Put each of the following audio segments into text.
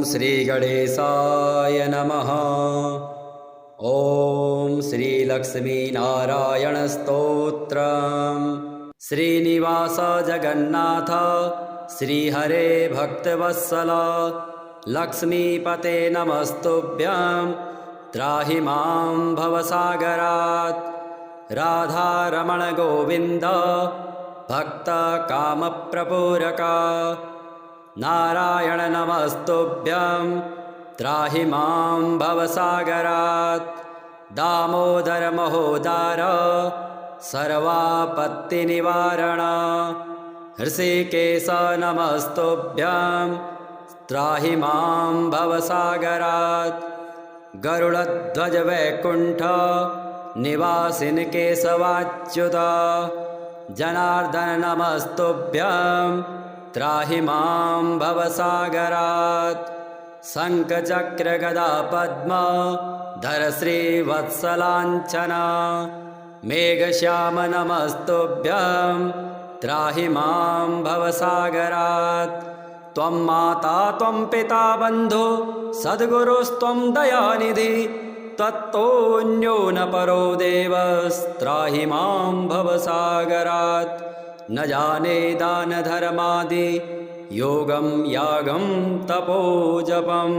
श्रीगणेशाय नमः। ॐ श्रीलक्ष्मीनारायणस्तोत्रम्। श्रीनिवास जगन्नाथ श्रीहरे भक्तवत्सल लक्ष्मीपते नमस्तुभ्यं त्राहि मां भवसागरात्। राधारमण गोविन्द भक्तकामप्रपूरक नारायण नमस्तुभ्यं त्राहि मां भवसागरात्। दामोदर महोदर सर्वापत्तिनिवारण हृषिकेश नमस्तुभ्यं त्राहि मां भवसागरात्। गरुडध्वज वैकुण्ठ निवासिन केशवाच्युत जनार्दन नमस्तुभ्यं त्राहि मां भवसागरात्। शङ्खचक्र गदा पद्म धर श्रीवत्सलाञ्छन मेघश्याम नमस्तुभ्यं त्राहि मां भवसागरात्। त्वं माता त्वं पिता बन्धु सद्गुरुस्त्वं दयानिधि तत्तोऽन्यो न परो देवस्त्राहि मां भवसागरात्। न जाने दानधर्मादि योगं यागं तपोजपं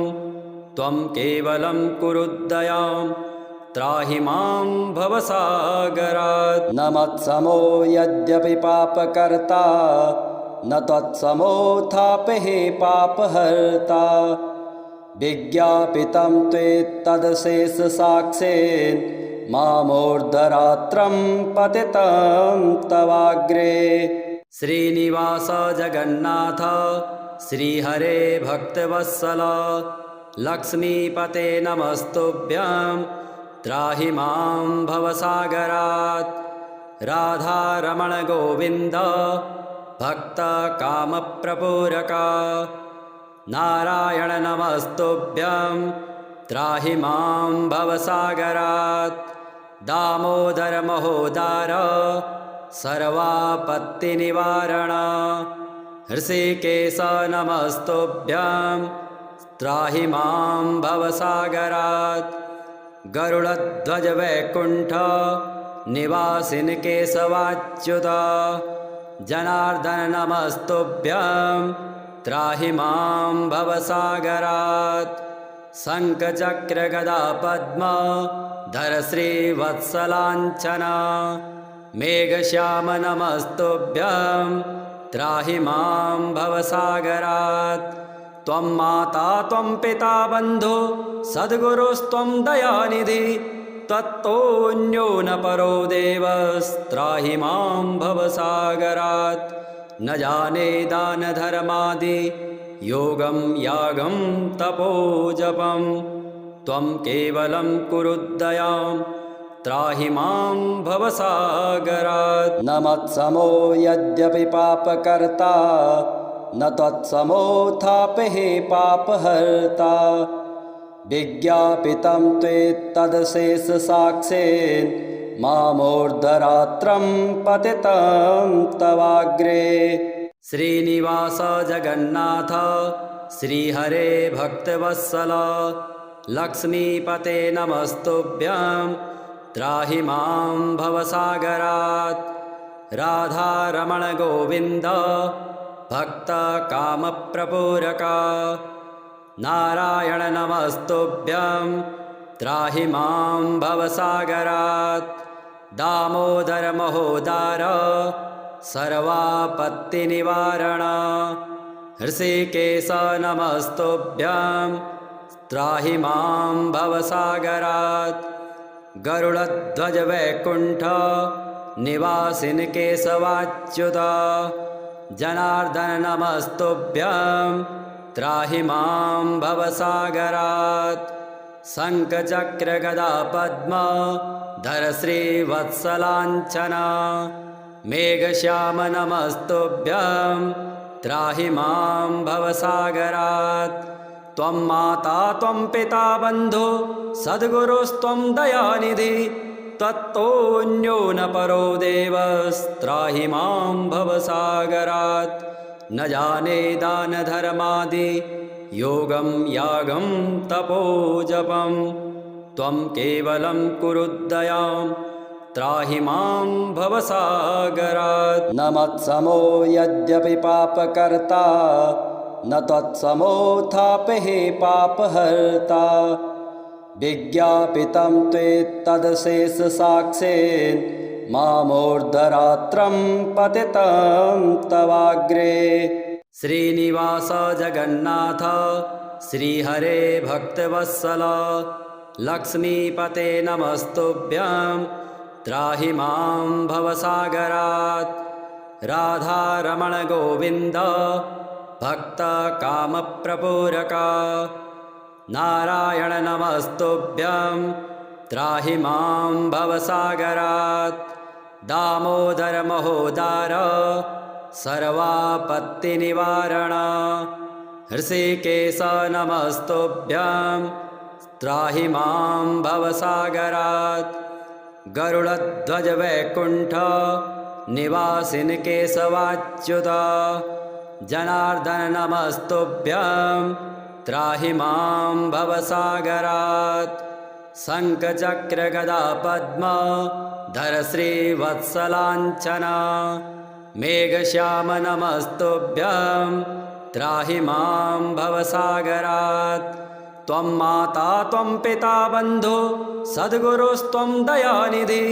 त्वं केवलं कुरु दयां त्राहि मां भवसागरात्। न मत्समो यद्यपि पापकर्ता न त्वत्समोऽथापि हि पापहर्ता। विज्ञापितं त्वेतदशेषसाक्षेन् मामूर्धरात्रं पतितं तवाग्रे। श्रीनिवास जगन्नाथ श्रीहरे भक्तवत्सल लक्ष्मीपते नमस्तुभ्यं त्राहि मां भवसागरात्। राधारमण गोविन्द भक्तकामप्रपूरक नारायण नमस्तुभ्यं त्राहि मां भवसागरात्। दामोदर महोदर सर्वापत्तिनिवारण हृषिकेश नमस्तुभ्यं त्राहि मां भवसागरात्। गरुडध्वज वैकुण्ठ निवासिन केशवाच्युत जनार्दन नमस्तुभ्यं त्राहि मां भवसागरात्। शङ्खचक्र गदा पद्म धर श्रीवत्सलाञ्छन मेघश्याम नमस्तुभ्यं त्राहि मां भवसागरात्। त्वं माता त्वं पिता बन्धु सद्गुरुस्त्वं दयानिधि तत्तोऽन्यो न परो देवस्त्राहि मां भवसागरात्। न जाने दानधर्मादि योगं यागं तपोजपं त्वं केवलं कुरु दयां त्राहि मां भवसागरात्। न मत्समो यद्यपि पापकर्ता न त्वत्समोऽथापि हि पापहर्ता। विज्ञापितं त्वेतदशेषसाक्षेन् मामूर्धरात्रं पतितं तवाग्रे। श्रीनिवास जगन्नाथ श्रीहरे भक्तवत्सल लक्ष्मीपते नमस्तुभ्यं त्राहि मां भवसागरात्। राधारमण गोविन्द भक्तकामप्रपूरक नारायण नमस्तुभ्यं त्राहि मां भवसागरात्। दामोदर महोदर सर्वापत्तिनिवारण हृषिकेश नमस्तुभ्यं त्राहि मां भवसागरात्। गरुडध्वज वैकुण्ठ निवासिन केशवाच्युत जनार्दन नमस्तुभ्यं त्राहि मां भवसागरात्। शङ्खचक्र गदा पद्म धर श्रीवत्सलाञ्छन मेघश्याम नमस्तुभ्यं त्राहि मां भवसागरात्। त्वं माता त्वं पिता बन्धु सद्गुरुस्त्वं दयानिधि तत्तोऽन्यो न परो देवस्त्राहि मां भवसागरात्। न जाने दानधर्मादि योगं यागं तपोजपं त्वं केवलं कुरुद्दयां त्राहि मां भवसागरात्। न मत्समो यद्यपि पापकर्ता न त्वत्समोऽथापि हि पापहर्ता विज्ञापितं त्वेत्तदशेषसाक्षेन् मामूर्धरात्रं पतितं तवाग्रे। श्रीनिवास जगन्नाथ श्रीहरे भक्तवत्सल लक्ष्मीपते नमस्तुभ्यं त्राहि मां भवसागरात्। राधारमण गोविन्द भक्तकामप्रपूरक नारायण नमस्तुभ्यं त्राहि मां भवसागरात्। दामोदर महोदार सर्वापत्तिनिवारण हृषिकेश नमस्तुभ्यं त्राहि मां भवसागरात्। गरुडध्वज वैकुण्ठ निवासिन केशवाच्युत जनार्दन नमस्तुभ्यं त्राहि मां भवसागरात्। शङ्खचक्र गदा पद्म धर श्रीवत्सलाञ्छन मेघश्याम नमस्तुभ्यं त्राहि मां भवसागरात्। त्वं माता त्वं पिता बन्धु सद्गुरुस्त्वं दयानिधि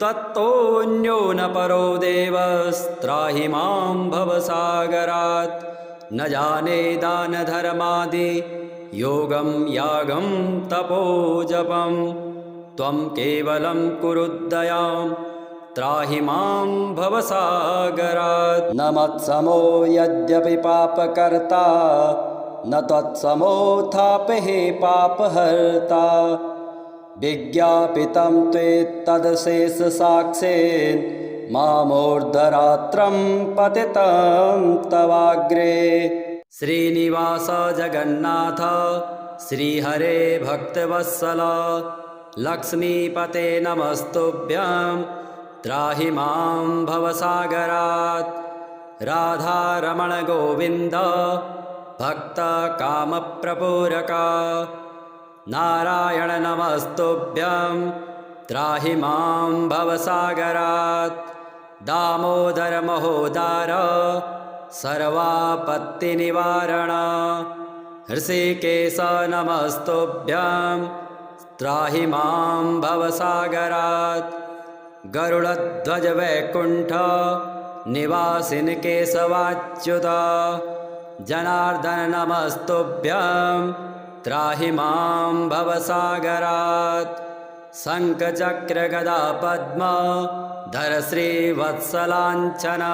तत्तोऽन्यो न परो देवस्त्राहि मां भवसागरात्। न जाने दानधर्मादि योगं यागं तपोजपं त्वं केवलं कुरुद्दयां त्राहि मां भवसागरात्। न मत्समो यद्यपि पापकर्ता न त्वत्समोऽथापि हि पापहर्ता विज्ञापितं त्वेत्तदशेषसाक्षेन् मामूर्धरात्रं पतितं तवाग्रे। श्रीनिवास जगन्नाथ श्रीहरे भक्तवत्सल लक्ष्मीपते नमस्तुभ्यं त्राहि मां भवसागरात्। राधारमण गोविन्द भक्तकामप्रपूरक नारायण नमस्तुभ्यं त्राहि मां भवसागरात्। दामोदर महोदार सर्वापत्तिनिवारण हृषिकेश नमस्तुभ्यं त्राहि मां भवसागरात्। गरुडध्वज वैकुण्ठ निवासिन केशवाच्युत जनार्दन नमस्तुभ्यं त्राहि मां भवसागरात्। शङ्खचक्र गदा पद्म धर श्रीवत्सलाञ्छन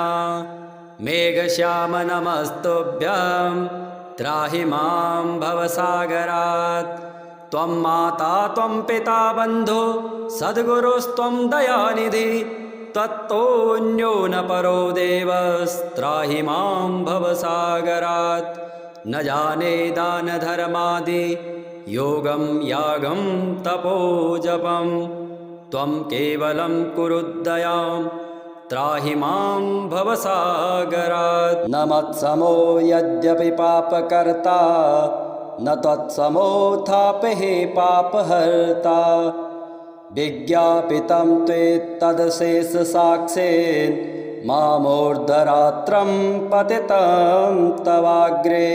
मेघश्याम नमस्तुभ्यं त्राहि मां भवसागरात्। त्वं माता त्वं पिता बन्धु सद्गुरुस्त्वं दयानिधि तत्तोऽन्यो न परो देवस्त्राहि मां भवसागरात्। न जाने दानधर्मादि योगं यागं तपोजपं त्वं केवलं कुरुद्दयां त्राहि मां भवसागरात्। न मत्समो यद्यपि पापकर्ता न त्वत्समोऽथापि हि पापहर्ता विज्ञापितं त्वेत्तदशेषसाक्षेन् मामूर्धरात्रं पतितं तवाग्रे।